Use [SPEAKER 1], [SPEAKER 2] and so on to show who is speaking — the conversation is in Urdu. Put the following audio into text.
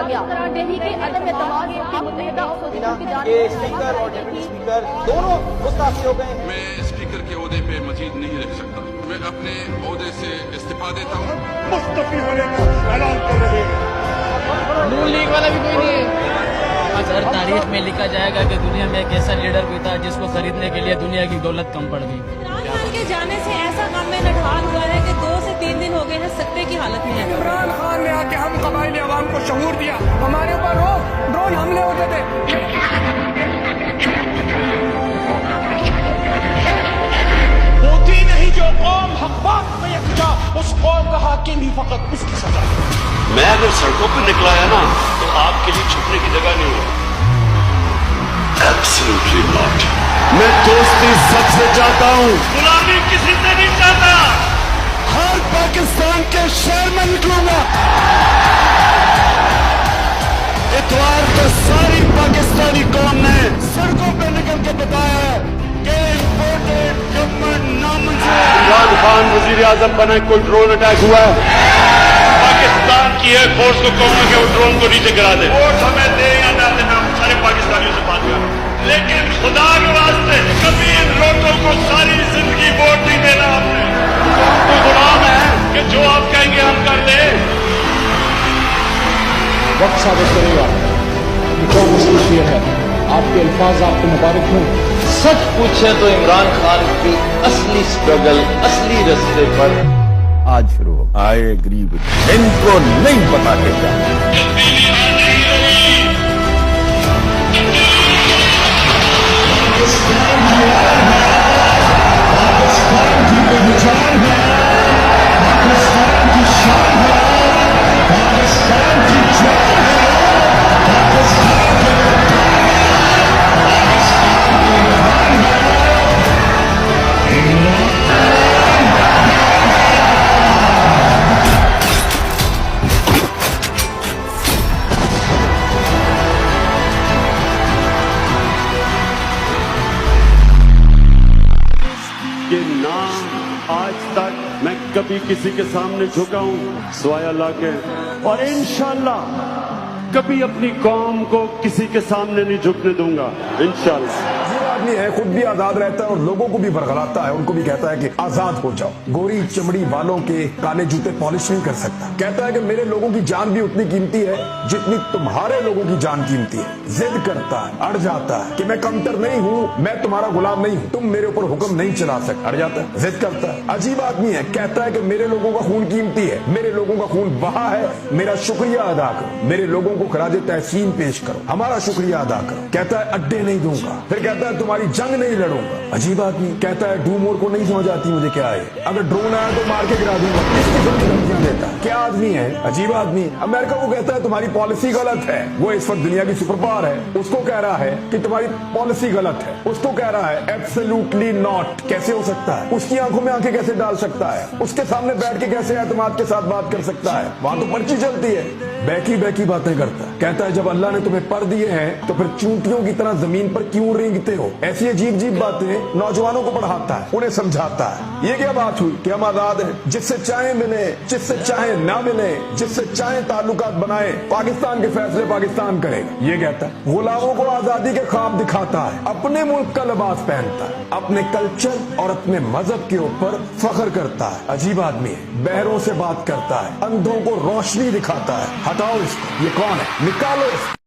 [SPEAKER 1] کیا گیا۔ دہلی کے عدم اعتماد سے متحدہ اپوزیشن کی جانب
[SPEAKER 2] کہ اسپیکر اور ڈپٹی اسپیکر دونوں مستعفی ہو گئے۔
[SPEAKER 3] میں اسپیکر کے عہدے پہ مزید نہیں رہ سکتا، میں اپنے عہدے سے استعفا دیتا ہوں۔
[SPEAKER 4] مستعفی ہونے کا اعلان کر رہے ہیں۔
[SPEAKER 5] نون لیگ والا بھی کوئی نہیں ہے۔ اگر تاریخ میں لکھا جائے گا کہ دنیا میں ایک ایسا لیڈر بھی تھا جس کو خریدنے کے لیے دنیا کی دولت کم پڑ گئی۔
[SPEAKER 6] عمران خان کے جانے سے ایسا غم میں نڈھال ہوا ہے کہ 2 سے 3 دن ہو گئے ہیں، سکتے کی حالت میں ہے۔
[SPEAKER 4] عمران خان نے آ کے ہم قبائلی عوام کو شعور دیا، ہمارے اوپر ڈرون حملے ہوتے تھے۔ ہوتی نہیں جو قوم حق بات میں یکجا، اس قوم کا حاکم ہی فقط اس کی سزا۔
[SPEAKER 7] میں اگر سڑکوں پہ نکلا ہے نا تو آپ کے لیے چھپنے کی جگہ نہیں ہے۔ Absolutely not۔ میں دوستی سب سے چاہتا ہوں، غلامی کسی سے نہیں چاہتا۔ ہر پاکستان کے شہر میں نکلوں گا۔ اتوار کو ساری پاکستانی قوم نے سڑکوں پہ نکل کے بتایا ہے کہ امپورٹڈ گورنمنٹ نامنظور۔ عمران خان وزیر اعظم بنا، کوئی ڈرون اٹیک ہوا ہے؟ پاکستان کی ایئر فورس کو کہوں کہ وہ ڈرون کو نیچے گرا دے۔ ووٹ ہمیں دے یا نہ دے، ہم سارے پاکستانیوں سے بات کر، لیکن خدا کے واسطے کبھی ان لوگوں کو ساری زندگی ووٹ نہیں دینا۔ ہم نے تو غلام ہے کہ جو آپ کہیں گے ہم کر دیں۔
[SPEAKER 8] وقت ثابت کرے گا کہ کون اصلی شیر ہے۔ آپ کے الفاظ آپ کو مبارک ہوں۔
[SPEAKER 9] سچ پوچھے تو عمران خان کی اصلی سٹرگل اصلی رستے پر
[SPEAKER 10] آج شروع ہو۔ آئی ایگری وتھ، ان کو نہیں پتا کہ کیا
[SPEAKER 7] کہ نہ آج تک میں کبھی کسی کے سامنے جھکا ہوں سوائے اللہ کے، اور انشاءاللہ کبھی اپنی قوم کو کسی کے سامنے نہیں جھکنے دوں گا انشاءاللہ۔
[SPEAKER 11] آدمی ہے، خود بھی آزاد رہتا ہے اور لوگوں کو بھی برگلاتا ہے، ان کو بھی کہتا ہے کہ آزاد ہو جاؤ۔ گوری چمڑی والوں کے کالے جوتے پالش نہیں کر سکتا۔ کہتا ہے کہ میرے لوگوں کی جان بھی اتنی قیمتی ہے جتنی تمہارے لوگوں کی جان قیمتی ہے۔ ضد کرتا ہے، اڑ جاتا ہے کہ میں کمتر نہیں ہوں، میں تمہارا غلام نہیں ہوں، تم میرے اوپر حکم نہیں چلا سکتے۔ اڑ جاتا ہے، ضد کرتا ہے۔ عجیب آدمی ہے، کہتا ہے کہ میرے لوگوں کا خون قیمتی ہے، میرے لوگوں کا خون بہا ہے، میرا شکریہ ادا کرو، میرے لوگوں کو خراج تحسین پیش کرو، ہمارا شکریہ ادا کرو۔ کہتا ہے اڈے نہیں دوں گا، پھر کہتا ہے تمہاری جنگ نہیں لڑوں گا۔ عجیب آدمی، کہتا ہے ڈو مور کو نہیں سمجھ آتی مجھے کیا ہے، اگر ڈرون آیا تو مار کے گرا دوں گا۔ کس قسم کی دھمکیاں دیتا ہے، کیا آدمی ہے، عجیب آدمی۔ امریکہ کو کہتا ہے تمہاری پالیسی غلط ہے، وہ اس وقت دنیا کی سپر پاور ہے، اس کو کہہ رہا ہے کہ تمہاری پالیسی غلط ہے، اس کو کہہ رہا ہے ایبسولوٹلی ناٹ۔ کیسے ہو سکتا ہے؟ اس کی آنکھوں میں آنکھیں کیسے ڈال سکتا ہے؟ اس کے سامنے بیٹھ کے کیسے اعتماد کے ساتھ بات کر سکتا ہے؟ وہاں تو پرچی چلتی ہے، بیکی بیکی باتیں کرتا ہے۔ کہتا ہے جب اللہ نے تمہیں پر دیے ہیں تو پھر چونٹیوں کی طرح زمین پر کیوں رینگتے ہو؟ ایسی عجیب عجیب باتیں نوجوانوں کو پڑھاتا ہے، انہیں سمجھاتا ہے۔ یہ کیا بات ہوئی کہ ہم آزاد ہیں، جس سے چاہیں ملے، جس سے چاہیں نہ ملے، جس سے چاہیں تعلقات بنائیں، پاکستان کے فیصلے پاکستان کرے گا۔ یہ کہتا ہے غلاموں کو آزادی کے خواب دکھاتا ہے، اپنے ملک کا لباس پہنتا ہے، اپنے کلچر اور اپنے مذہب کے اوپر فخر کرتا ہے۔ عجیب آدمی ہے، بہروں سے بات کرتا ہے، اندھوں کو روشنی دکھاتا ہے۔ ہٹاؤ اس کو، یہ کون ہے؟ نکالو اس کو۔